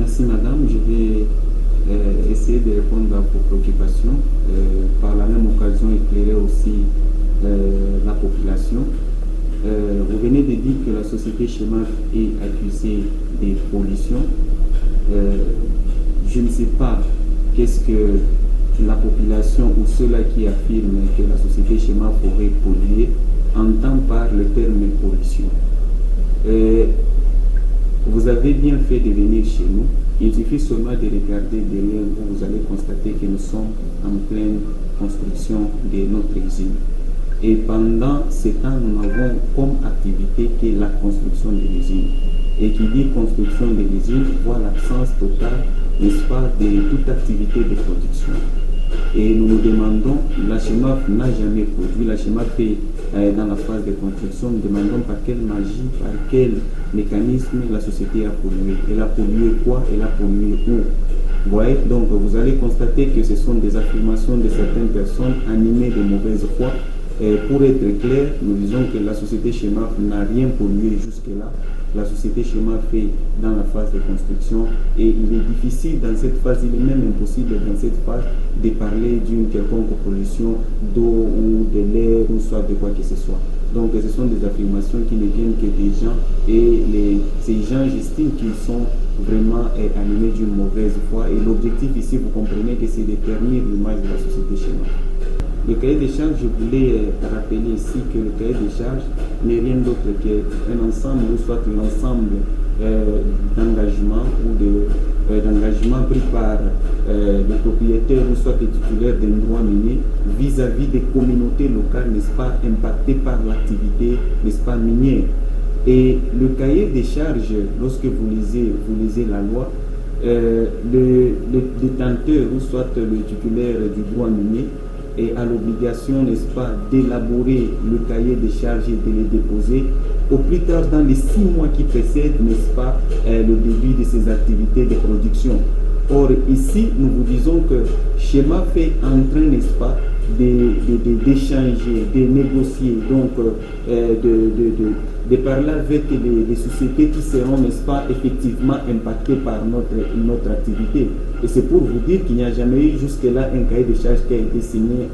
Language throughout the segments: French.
Merci madame, je vais essayer de répondre à vos préoccupations, par la même occasion éclairer aussi la population. Vous venez de dire que la société Chemaf est accusée de pollution. Je ne sais pas qu'est-ce que la population ou ceux-là qui affirment que la société Chemaf aurait pollué entend par le terme pollution. Vous avez bien fait de venir chez nous. Il suffit seulement de regarder derrière vous, vous allez constater que nous sommes en pleine construction de notre usine. Et pendant ce temps, nous avons comme activité que la construction de l'usine. Et qui dit construction de l'usine voit l'absence totale, n'est-ce pas, de toute activité de production. Et nous nous demandons, la Chemaf n'a jamais produit, la Chemaf est dans la phase de construction, nous demandons par quelle magie, par quel mécanisme la société a pollué. Elle a pollué quoi? Elle a pollué où? Vous voyez, donc vous allez constater que ce sont des affirmations de certaines personnes animées de mauvaise foi. Pour être clair, nous disons que la société Chemaf n'a rien pollué jusque-là. La société Chemaf est dans la phase de construction et il est difficile dans cette phase, il est même impossible dans cette phase de parler d'une quelconque pollution d'eau ou de l'air ou soit de quoi que ce soit. Donc ce sont des affirmations qui ne viennent que des gens et ces gens estiment qu'ils sont vraiment animés d'une mauvaise foi et l'objectif ici, vous comprenez que c'est de ternir l'image de la société Chemaf. Le cahier des charges, je voulais rappeler ici que le cahier des charges n'est rien d'autre qu'un ensemble, ou soit l'ensemble d'engagements ou d'engagements pris par le propriétaire ou soit les titulaires d'un droit minier vis-à-vis des communautés locales, n'est-ce pas, impactées par l'activité, n'est-ce pas, minière. Et le cahier des charges, lorsque vous lisez la loi, le détenteur ou soit le titulaire du droit minier et à l'obligation, n'est-ce pas, d'élaborer le cahier des charges et de les déposer au plus tard dans les 6 mois qui précèdent, n'est-ce pas, le début de ces activités de production. Or, ici, nous vous disons que Chemaf est en train, n'est-ce pas, d'échanger, de négocier, donc de parler avec les sociétés qui seront, n'est-ce pas, effectivement impactées par notre activité. Et c'est pour vous dire qu'il n'y a jamais eu jusque-là un cahier de charges qui a été signé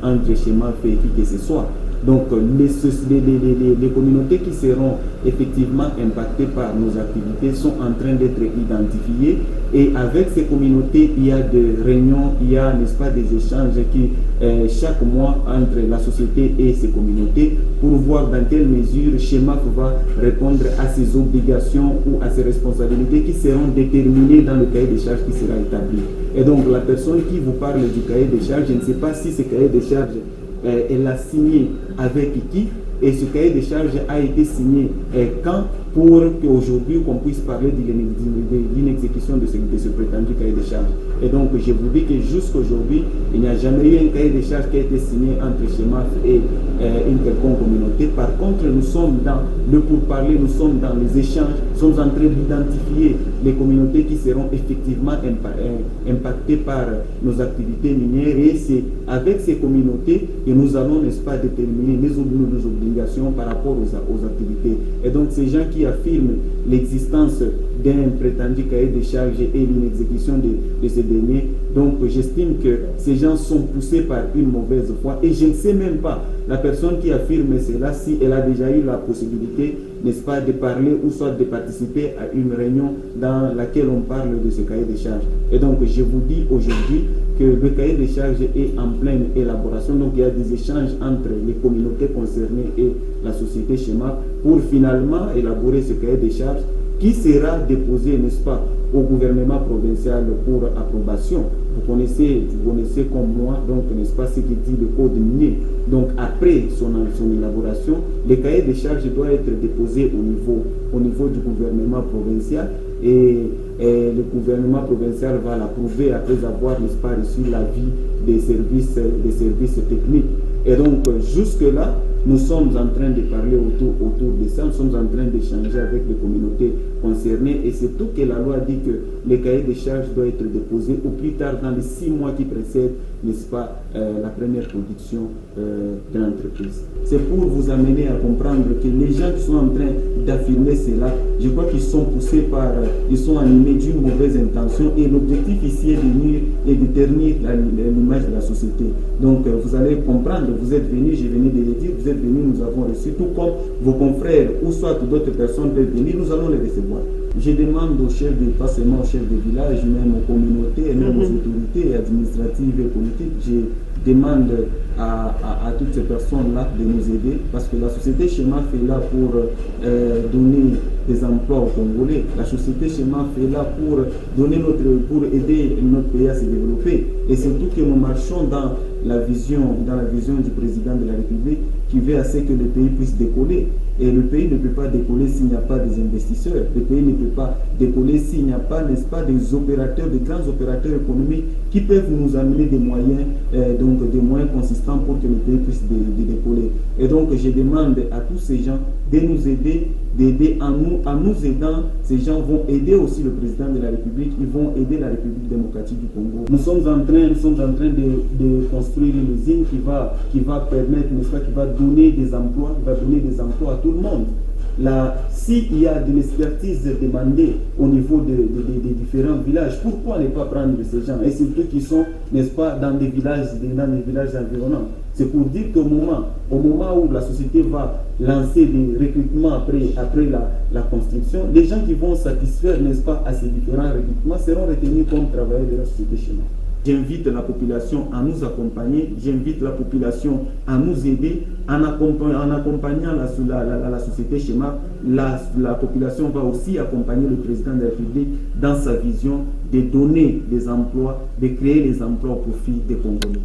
entre Chemaf et qui que ce soit. Donc les communautés qui seront effectivement impactées par nos activités sont en train d'être identifiées et avec ces communautés il y a des réunions, il y a, n'est-ce pas, des échanges qui chaque mois entre la société et ces communautés pour voir dans quelle mesure Chemaf va répondre à ses obligations ou à ses responsabilités qui seront déterminées dans le cahier des charges qui sera établi. Et donc la personne qui vous parle du cahier des charges, je ne sais pas si ce cahier des charges elle a signé avec qui et ce cahier de charges a été signé quand pour qu'aujourd'hui qu'on puisse parler d'une exécution de ce prétendu cahier de charges. Et donc je vous dis que jusqu'aujourd'hui il n'y a jamais eu un cahier de charges qui a été signé entre Chemaf et une quelconque communauté. Par contre, nous sommes dans le pourparler, nous sommes dans les échanges, nous sommes en train d'identifier les communautés qui seront effectivement impactées par nos activités minières et c'est avec ces communautés que nous allons, n'est-ce pas, déterminer nos obligations par rapport aux activités. Et donc ces gens qui affirment l'existence d'un prétendu cahier de charges et l'inexécution de ces derniers, donc j'estime que ces gens sont poussés par une mauvaise foi et je ne sais même pas la personne qui affirme cela si elle a déjà eu la possibilité, n'est-ce pas, de parler ou soit de participer à une réunion dans laquelle on parle de ce cahier de charges. Et donc je vous dis aujourd'hui que le cahier de charges est en pleine élaboration, donc il y a des échanges entre les communautés concernées et la société Chemaf pour finalement élaborer ce cahier de charges qui sera déposé, n'est-ce pas, au gouvernement provincial pour approbation. Vous connaissez comme moi, donc, n'est-ce pas, ce qui dit le code minier. Donc après son élaboration, le cahier de charges doit être déposé au niveau du gouvernement provincial et le gouvernement provincial va l'approuver après avoir, n'est-ce pas, reçu l'avis des services techniques. Et donc jusque-là, nous sommes en train de parler autour de ça, nous sommes en train d'échanger avec les communautés concernés, et surtout que la loi dit que le cahier des charges doit être déposé au plus tard dans les 6 mois qui précèdent, n'est-ce pas, la première production de l'entreprise. C'est pour vous amener à comprendre que les gens qui sont en train d'affirmer cela, je crois qu'ils sont poussés par, ils sont animés d'une mauvaise intention, et l'objectif ici est de nuire et de ternir l'image de la société. Donc vous allez comprendre, vous êtes venus, je venais de le dire, vous êtes venus, nous avons reçu, tout comme vos confrères ou soit d'autres personnes peuvent venir, nous allons les recevoir. Je demande aux chefs, pas seulement aux chefs de village, même aux communautés, même aux autorités administratives et politiques, je demande à toutes ces personnes-là de nous aider, parce que la société Schéma fait là pour donner des emplois aux Congolais. La société Schéma fait là pour aider notre pays à se développer. Et surtout que nous marchons dans la vision du président de la République qui veut à ce que le pays puisse décoller. Et le pays ne peut pas décoller s'il n'y a pas des investisseurs. Le pays ne peut pas décoller s'il n'y a pas, n'est-ce pas, des opérateurs, des grands opérateurs économiques qui peuvent nous amener des moyens, donc des moyens consistants pour que le pays puisse décoller. Et donc je demande à tous ces gens de nous aider, d'aider en nous aidant. Ces gens vont aider aussi le président de la République, ils vont aider la République démocratique du Congo. Nous sommes en train de construire une usine qui va permettre, n'est-ce pas, qui va donner des emplois, à tout le monde. Là, s'il y a de l'expertise demandée au niveau des différents villages, pourquoi ne pas prendre ces gens? Et surtout qui sont, n'est-ce pas, dans des villages environnants. C'est pour dire qu'au moment où la société va lancer des recrutements après la construction, les gens qui vont satisfaire, n'est-ce pas, à ces différents recrutements seront retenus comme travailleurs de la société Schéma. J'invite la population à nous accompagner, j'invite la population à nous aider en accompagnant la société Schéma. La population va aussi accompagner le président de la République dans sa vision de donner des emplois, de créer des emplois au profit des Congolais.